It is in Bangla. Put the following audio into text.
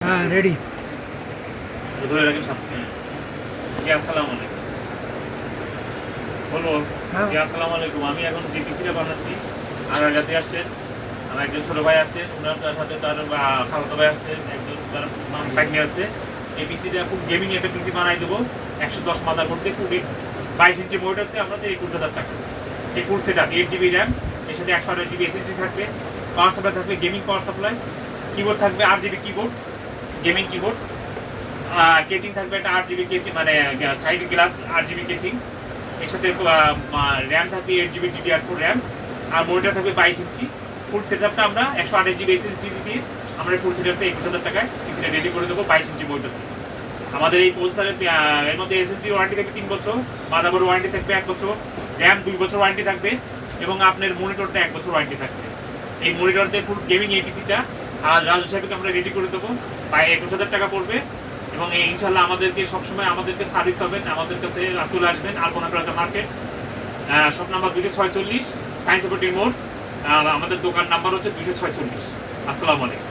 হ্যাঁ রেডি। ধরে রাখেন সামনে। জি আসসালামু আলাইকুম। বলবো হ্যাঁ জি আসসালামু আলাইকুম। আমি এখন যে পিসিটা বানাচ্ছি আগারগাঁতে আসছেন। আমার একজন ছোট ভাই আসছেন, ওনার সাথে তার খালাতো ভাই আসছে, একজন তার ভাগ্নি আছে। এই পিসিটা খুব গেমিং একটা পিসি বানাই দেবো 110 মাদার বোর্ড দিয়ে 22 ইঞ্চি মনিটরতে আমাদের 21,000 টাকা। এই full set up 8 GB RAM, এর সাথে 128 জিবি এসএসডি থাকবে, পাওয়ার সাপ্লাই থাকবে, গেমিং পাওয়ার সাপ্লাই, কিবোর্ড থাকবে 8 জিবি কিবোর্ড, গেমিং কিবোর্ড, কেচিং থাকবে একটা 8 জিবি কেচিং, মানে সাইড গ্লাস 8 জিবি কেচিং, এর সাথে র্যাম থাকবে 8 জিবি DDR4 র্যাম, আর মনিটর থাকবে 22 ইঞ্চি। ফুল সেটআপটা আমরা 128 জিবি এসএসডি দিয়ে আমরা ফুল সেটআপটা 21,000 টাকায় পিসিটা রেডি করে দেবো 22 ইঞ্চি মনিটর। আমাদের এই পোস্টারের এর মধ্যে এসএসডি ওয়ারেন্টি থাকবে 3 বছর, মাদারবোর্ড ওয়ারেন্টি থাকবে 1 বছর, র্যাম 2 বছর ওয়ারেন্টি থাকবে, এবং আপনার মনিটরটা 1 বছর ওয়ারেন্টি থাকবে। এই মনিটর দিয়ে ফুল গেমিং এই পিসিটা আর রাজু সাহেবকে আমরা রেডি করে দেবো, প্রায় 21,000 টাকা পড়বে। এবং ইনশাল্লাহ আমাদেরকে সবসময় আমাদেরকে সার্ভিস পাবেন, আমাদের কাছে চলে আসবেন Alpana plaza market, shop number 246 science city মোড়, আর আমাদের দোকান নাম্বার হচ্ছে 246। আসসালামু আলাইকুম।